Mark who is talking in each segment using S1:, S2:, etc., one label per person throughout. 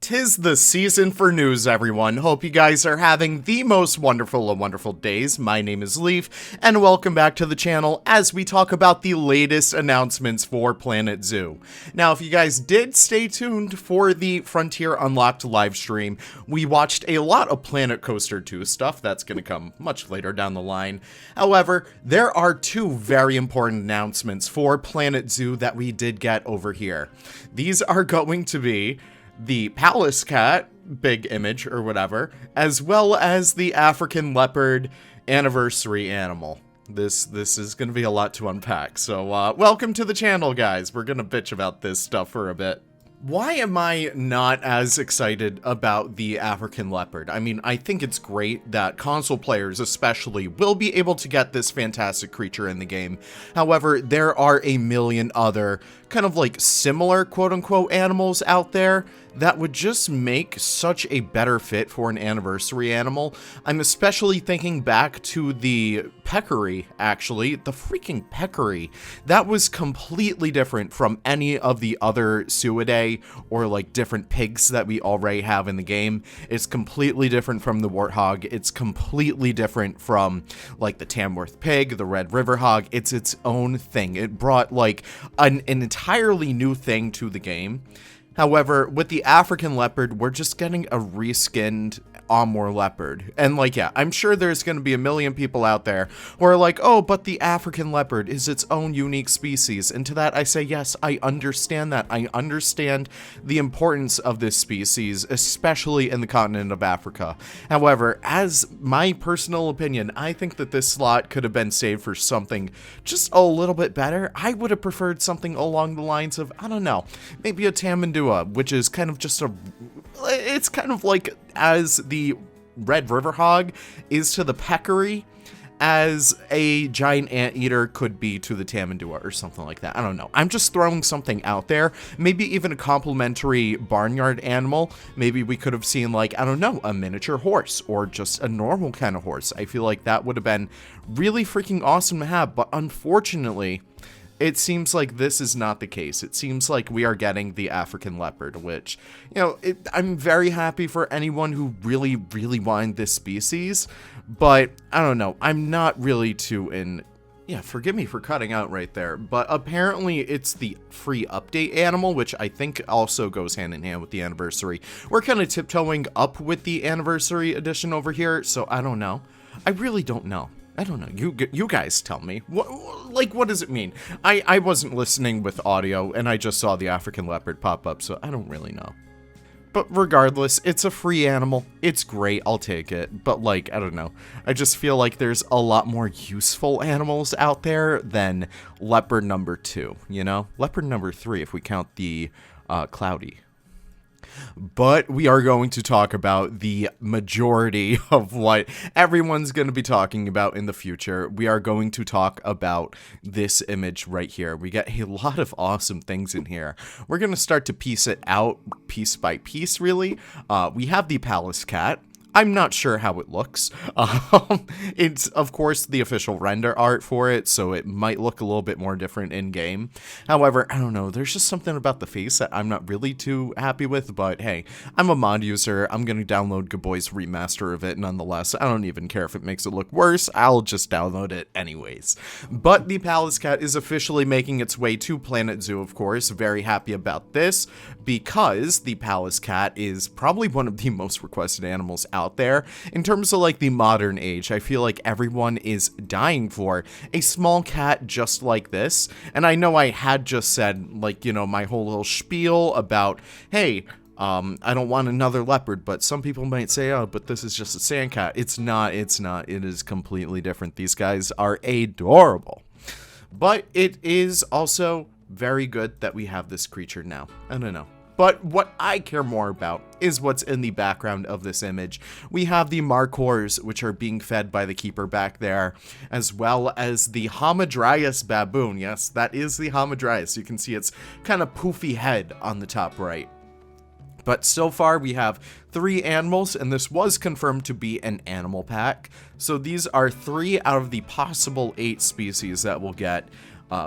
S1: 'Tis the season for news, everyone. Hope you guys are having the most wonderful of wonderful days. My name is Leaf, and welcome back to the channel as we talk about the latest announcements for Planet Zoo. Now, if you guys did stay tuned for the Frontier Unlocked live stream, we watched a lot of Planet Coaster 2 stuff. That's going to come much later down the line. However, there are two very important announcements for Planet Zoo that we did get over here. These are going to be the palace cat, big image or whatever, as well as the African leopard anniversary animal. This is going to be a lot to unpack, so welcome to the channel, guys. We're going to bitch about this stuff for a bit. Why am I not as excited about the African leopard? I mean, I think it's great that console players especially will be able to get this fantastic creature in the game. However, there are a million other kind of like similar quote-unquote animals out there that would just make such a better fit for an anniversary animal. I'm especially thinking back to the peccary, actually. The freaking peccary. That was completely different from any of the other Suidae or like different pigs that we already have in the game. It's completely different from the warthog. It's completely different from like the Tamworth pig, the Red River hog. It's its own thing. It brought like an entirely new thing to the game. However, with the African leopard, we're just getting a reskinned Amur leopard. And like, yeah, I'm sure there's going to be a million people out there who are like, oh, but the African leopard is its own unique species. And to that I say, yes, I understand that. I understand the importance of this species, especially in the continent of Africa. However, as my personal opinion, I think that this slot could have been saved for something just a little bit better. I would have preferred something along the lines of, I don't know, maybe a Tamandua, which is kind of just it's kind of like as the Red River hog is to the peccary, as a giant anteater could be to the Tamandua or something like that. I don't know. I'm just throwing something out there. Maybe even a complementary barnyard animal. Maybe we could have seen, like, I don't know, a miniature horse or just a normal kind of horse. I feel like that would have been really freaking awesome to have, but unfortunately, it seems like this is not the case. It seems like we are getting the African leopard, which, you know, I'm very happy for anyone who really, really wanted this species, but I don't know. I'm not really too in. Yeah, forgive me for cutting out right there, but apparently it's the free update animal, which I think also goes hand in hand with the anniversary. We're kind of tiptoeing up with the anniversary edition over here, so I don't know. I really don't know. I don't know. You guys tell me. What does it mean? I wasn't listening with audio, and I just saw the African leopard pop up, so I don't really know. But regardless, it's a free animal. It's great. I'll take it. But, like, I don't know. I just feel like there's a lot more useful animals out there than leopard number 2, you know? Leopard number 3, if we count the cloudy. But we are going to talk about the majority of what everyone's going to be talking about in the future. We are going to talk about this image right here. We get a lot of awesome things in here. We're going to start to piece it out piece by piece, really. We have the palace cat. I'm not sure how it looks. It's, of course, the official render art for it, so it might look a little bit more different in-game. However, I don't know, there's just something about the face that I'm not really too happy with, but hey, I'm a mod user. I'm going to download Gaboy's remaster of it nonetheless. I don't even care if it makes it look worse. I'll just download it anyways. But the palace cat is officially making its way to Planet Zoo, of course. Very happy about this, because the palace cat is probably one of the most requested animals out there. In terms of like the modern age, I feel like everyone is dying for a small cat just like this. And I know I had just said, like, you know, my whole little spiel about, hey, I don't want another leopard, but some people might say, oh, but this is just a sand cat. It's not. It is completely different. These guys are adorable. But it is also very good that we have this creature now. I don't know. But what I care more about is what's in the background of this image. We have the markhors, which are being fed by the keeper back there, as well as the Hamadryas baboon. Yes, that is the Hamadryas. You can see its kind of poofy head on the top right. But so far we have 3 animals, and this was confirmed to be an animal pack. So these are 3 out of the possible 8 species that we'll get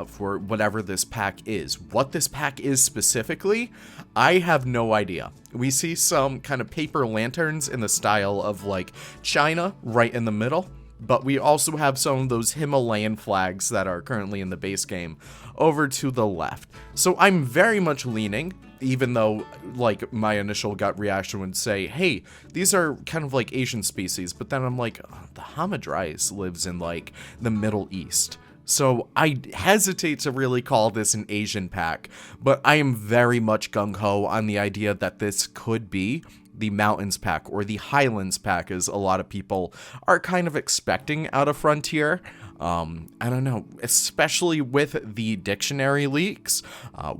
S1: for whatever this pack is. What this pack is specifically, I have no idea. We see some kind of paper lanterns in the style of like China right in the middle, but we also have some of those Himalayan flags that are currently in the base game over to the left. So I'm very much leaning, even though like my initial gut reaction would say, hey, these are kind of like Asian species, but then I'm like, oh, the Hamadryas lives in like the Middle East. So I hesitate to really call this an Asian pack, but I am very much gung-ho on the idea that this could be the Mountains pack, or the Highlands pack, as a lot of people are kind of expecting out of Frontier. I don't know, especially with the dictionary leaks,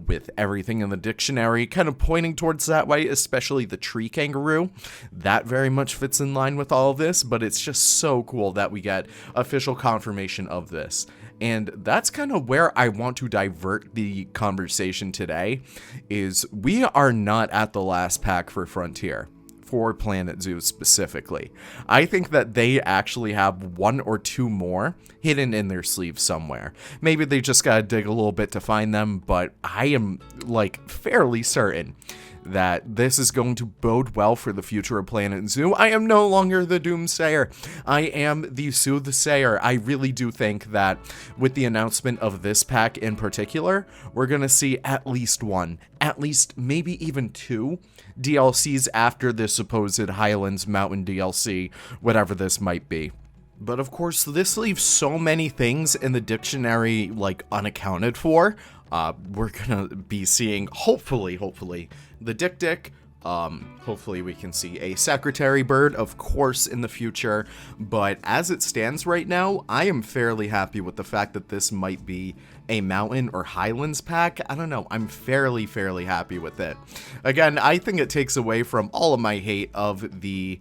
S1: with everything in the dictionary kind of pointing towards that way, especially the tree kangaroo. That very much fits in line with all of this, but it's just so cool that we get official confirmation of this. And that's kind of where I want to divert the conversation today, is we are not at the last pack for Frontier, for Planet Zoo specifically. I think that they actually have one or two more hidden in their sleeve somewhere. Maybe they just gotta dig a little bit to find them, but I am like fairly certain that this is going to bode well for the future of Planet Zoo. I am no longer the doomsayer. I am the soothsayer. I really do think that with the announcement of this pack in particular, we're going to see at least one, at least maybe even two DLCs after the supposed Highlands Mountain DLC, whatever this might be. But of course, this leaves so many things in the dictionary like unaccounted for. We're gonna be seeing, hopefully, the Dick. Hopefully we can see a secretary bird, of course, in the future. But as it stands right now, I am fairly happy with the fact that this might be a Mountain or Highlands pack. I don't know, I'm fairly happy with it. Again, I think it takes away from all of my hate of the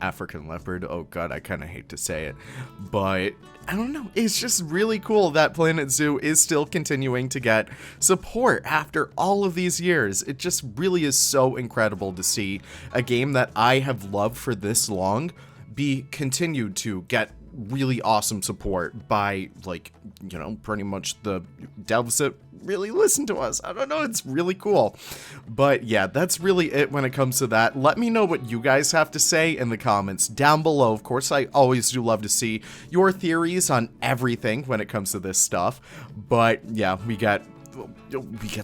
S1: African leopard. Oh god, I kind of hate to say it, but I don't know, it's just really cool that Planet Zoo is still continuing to get support after all of these years. It just really is so incredible to see a game that I have loved for this long be continued to get really awesome support by, like, you know, pretty much the devs that really listen to us. I don't know, it's really cool. But yeah, that's really it when it comes to that. Let me know what you guys have to say in the comments down below. Of course, I always do love to see your theories on everything when it comes to this stuff. But yeah, we get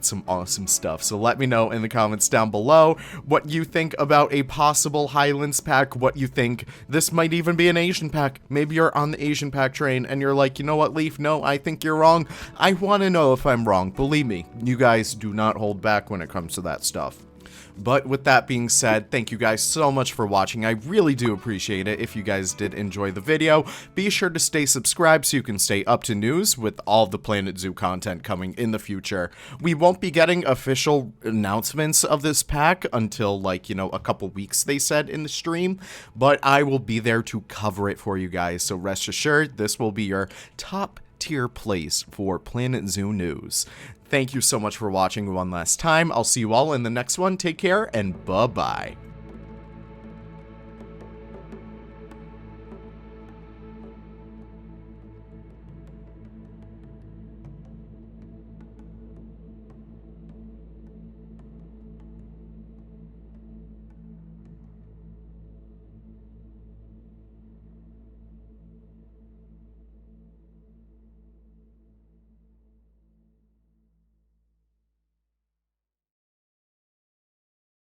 S1: some awesome stuff. So let me know in the comments down below what you think about a possible Highlands pack, what you think this might even be an Asian pack. Maybe you're on the Asian pack train and you're like, you know what, Leaf, no, I think you're wrong. I want to know if I'm wrong. Believe me, you guys do not hold back when it comes to that stuff. But with that being said, thank you guys so much for watching. I really do appreciate it. If you guys did enjoy the video, be sure to stay subscribed so you can stay up to news with all the Planet Zoo content coming in the future. We won't be getting official announcements of this pack until, like, you know, a couple weeks, they said in the stream, but I will be there to cover it for you guys. So rest assured, this will be your top tier place for Planet Zoo news. Thank you so much for watching one last time. I'll see you all in the next one. Take care and bye-bye.